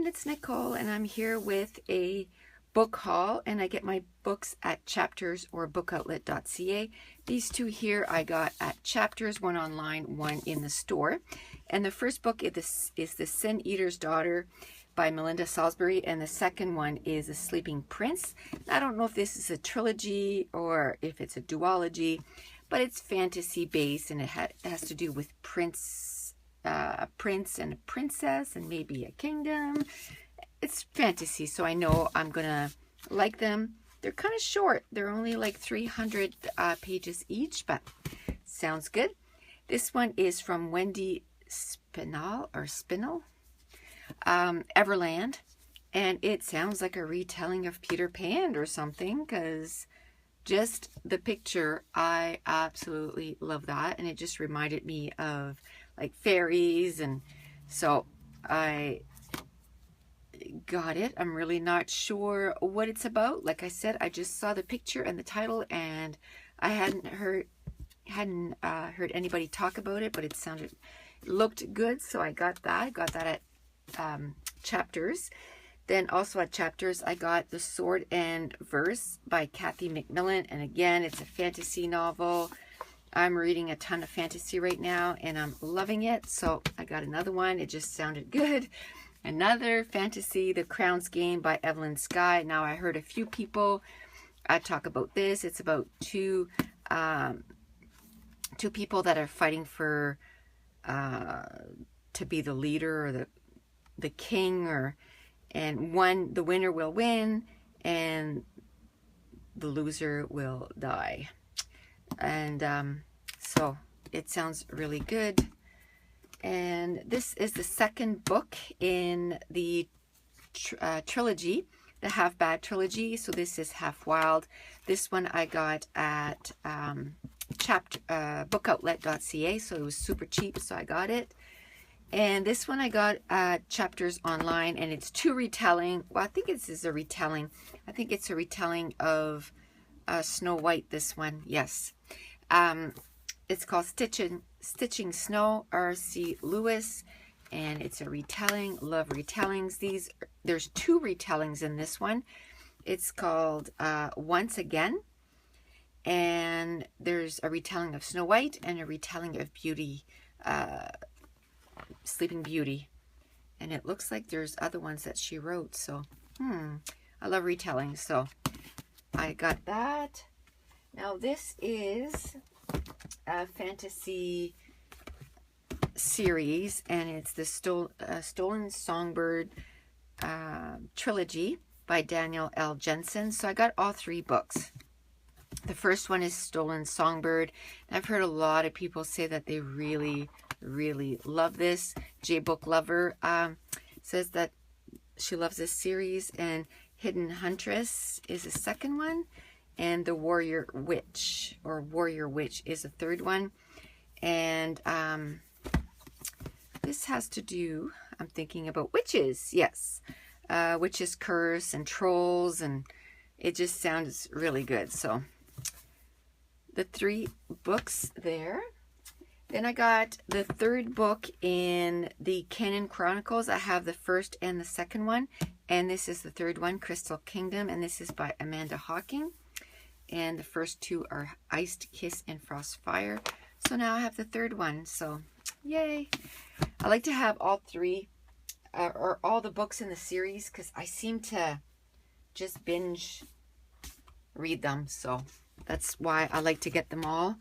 everyone, it's Nicole, and I'm here with a book haul, and I get my books at Chapters or bookoutlet.ca. These two here I got at Chapters, one online, one in the store. And the first book is The Sin Eater's Daughter by Melinda Salisbury, and the second one is The Sleeping Prince. I don't know if this is a trilogy or if it's a duology, but it's fantasy based, and it has to do with a prince and a princess and maybe a kingdom. It's fantasy, so I know I'm gonna like them. They're kind of short. They're only like 300 pages each, but sounds good. This one is from Wendy Spinell, Everland, and it sounds like a retelling of Peter Pan or something, because just the picture, I absolutely love that, and it just reminded me of like fairies, and so I got it. I'm really not sure what it's about. Like I said, I just saw the picture and the title, and I hadn't heard anybody talk about it, but it looked good, so I got that. I got that at Chapters. Then also at Chapters, I got The Sword and Verse by Kathy McMillan, and again, it's a fantasy novel. I'm reading a ton of fantasy right now, and I'm loving it, so I got another one. It just sounded good. Another fantasy, The Crown's Game by Evelyn Skye. Now, I heard a few people talk about this. It's about two people that are fighting for to be the leader or the king, and the winner will win and the loser will die. And so it sounds really good. And this is the second book in the trilogy, the Half Bad trilogy. So this is Half Wild. This one I got at bookoutlet.ca, so it was super cheap, so I got it. And this one I got at Chapters online, and it's two retelling. Well, I think this is a retelling. I think it's a retelling of Snow White, this one. Yes. It's called Stitching Snow, R.C. Lewis, and it's a retelling. Love retellings. There's two retellings in this one. It's called Once Again, and there's a retelling of Snow White and a retelling of Sleeping Beauty, and it looks like there's other ones that she wrote. So I love retelling, so I got that. Now this is a fantasy series, and it's the Stolen Songbird trilogy by Daniel L. Jensen. So I got all three books. The first one is Stolen Songbird. I've heard a lot of people say that they really love this. J-Book Lover says that she loves this series, and Hidden Huntress is the second one, and The Warrior Witch is the third one. And this has to do, I'm thinking about witches. Yes, witches curse and trolls, and it just sounds really good. So the three books there. Then I got the third book in the Canon Chronicles. I have the first and the second one, and this is the third one, Crystal Kingdom, and this is by Amanda Hawking. And the first two are Iced Kiss and Frostfire. So now I have the third one, so yay. I like to have all three, or all the books in the series, because I seem to just binge read them, so that's why I like to get them all.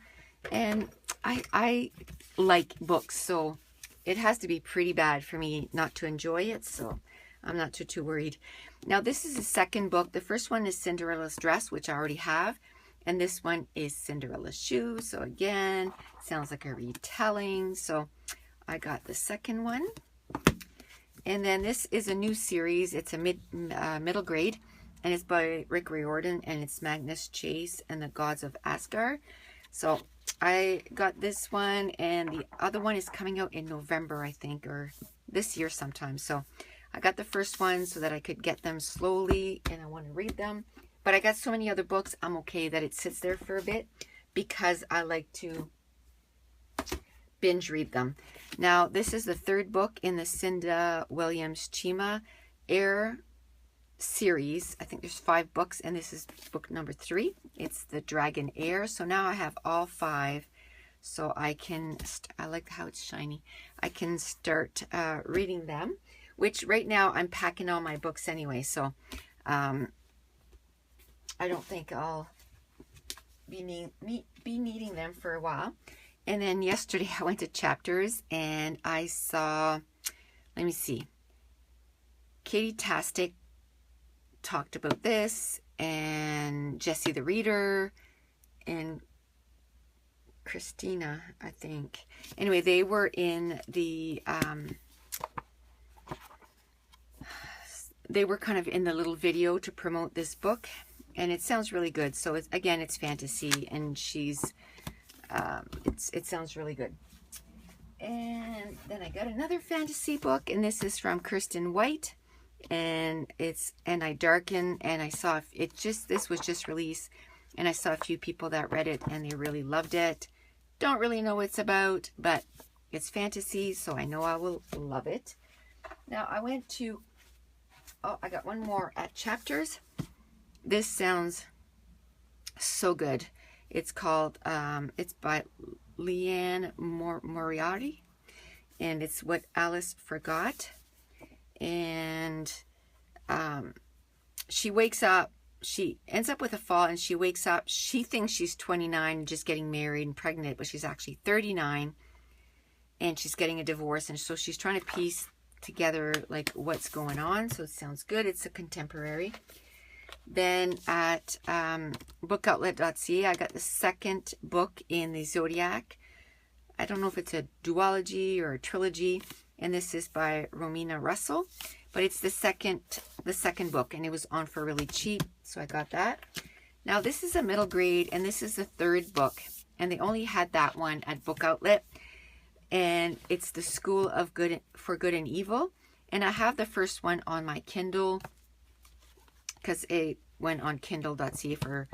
And I like books, so it has to be pretty bad for me not to enjoy it, so I'm not too worried. Now this is the second book. The first one is Cinderella's Dress, which I already have, and this one is Cinderella's Shoe. So again, sounds like a retelling, so I got the second one. And then this is a new series. It's a middle grade, and it's by Rick Riordan, and it's Magnus Chase and the Gods of Asgard. So I got this one, and the other one is coming out in November, I think, or this year sometime. So I got the first one so that I could get them slowly, and I want to read them. But I got so many other books, I'm okay that it sits there for a bit, because I like to binge read them. Now, this is the third book in the Cinda Williams Chima Air series. I think there's 5 books, and this is book number 3. It's the Dragon Air. So now I have all 5, so I can, I like how it's shiny. I can start reading them, which right now I'm packing all my books anyway, so I don't think I'll be needing them for a while. And then yesterday I went to Chapters and I saw, let me see, Katie Tastic talked about this, and Jessie the Reader, and Christina, I think. Anyway, they were in the, they were kind of in the little video to promote this book, and it sounds really good. So it's, again, it's fantasy, and she's, it sounds really good. And then I got another fantasy book, and this is from Kirsten White, and it's And I Darken, and I saw it just, this was just released, and I saw a few people that read it and they really loved it. Don't really know what it's about, but it's fantasy, so I know I will love it. Now I went to, oh, I got one more at Chapters. This sounds so good. It's called, it's by Leanne Moriarty, and it's What Alice Forgot. And she wakes up, she ends up with a fall, and she wakes up, she thinks she's 29, just getting married and pregnant, but she's actually 39, and she's getting a divorce, and so she's trying to piece together like what's going on. So it sounds good. It's a contemporary. Then at bookoutlet.ca, I got the 2nd book in the Zodiac. I don't know if it's a duology or a trilogy, and this is by Romina Russell, but it's the second book, and it was on for really cheap, so I got that. Now this is a middle grade, and this is the 3rd book, and they only had that one at Book Outlet, and it's The School of Good for Good and Evil, and I have the first one on my Kindle because it went on kindle.ca for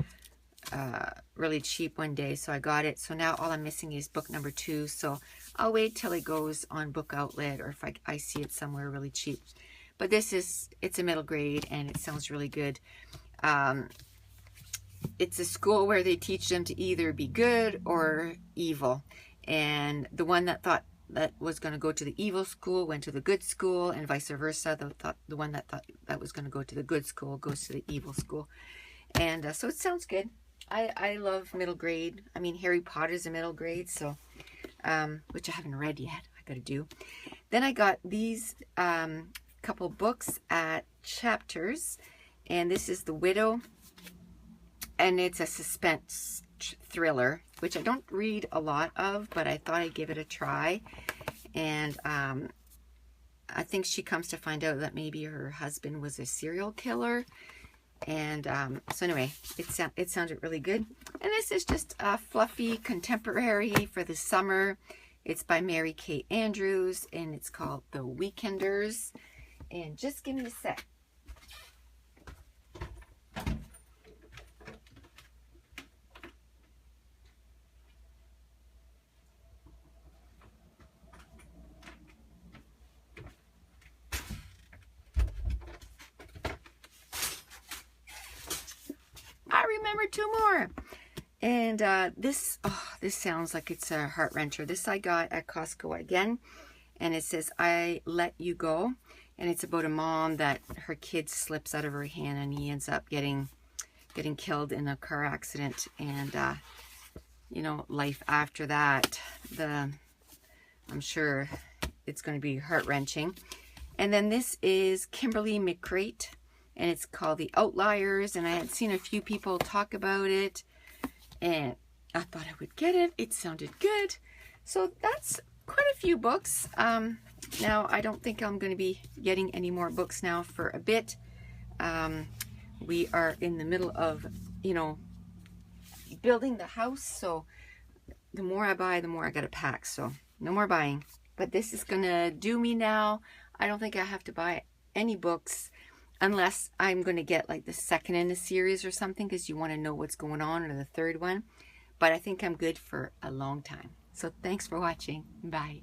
really cheap one day, so I got it. So now all I'm missing is book number 2, so I'll wait till it goes on Book Outlet, or if I see it somewhere really cheap. But this is, it's a middle grade, and it sounds really good. It's a school where they teach them to either be good or evil, and the one that thought that was going to go to the evil school went to the good school, and vice versa. The one that thought that was going to go to the good school goes to the evil school. And so it sounds good. I love middle grade. I mean, Harry Potter's a middle grade, so which I haven't read yet. I got to do. Then I got these couple books at Chapters, and this is The Widow, and it's a suspense thriller, which I don't read a lot of, but I thought I'd give it a try. And I think she comes to find out that maybe her husband was a serial killer. And so anyway, it sounded really good. And this is just a fluffy contemporary for the summer. It's by Mary Kay Andrews, and it's called The Weekenders. And just give me a sec. I remember 2 more. And this sounds like it's a heart wrencher. This I got at Costco again, and it says I Let You Go, and it's about a mom that her kid slips out of her hand, and he ends up getting killed in a car accident. And you know, life after that, I'm sure it's going to be heart wrenching. And then this is Kimberly McCrate, and it's called The Outliers, and I had seen a few people talk about it, and I thought I would get it. It sounded good. So that's quite a few books. Now, I don't think I'm going to be getting any more books now for a bit. We are in the middle of, you know, building the house, so the more I buy, the more I got to pack, so no more buying. But this is going to do me now. I don't think I have to buy any books unless I'm going to get like the 2nd in a series or something, because you want to know what's going on, or the 3rd one. But I think I'm good for a long time. So thanks for watching. Bye.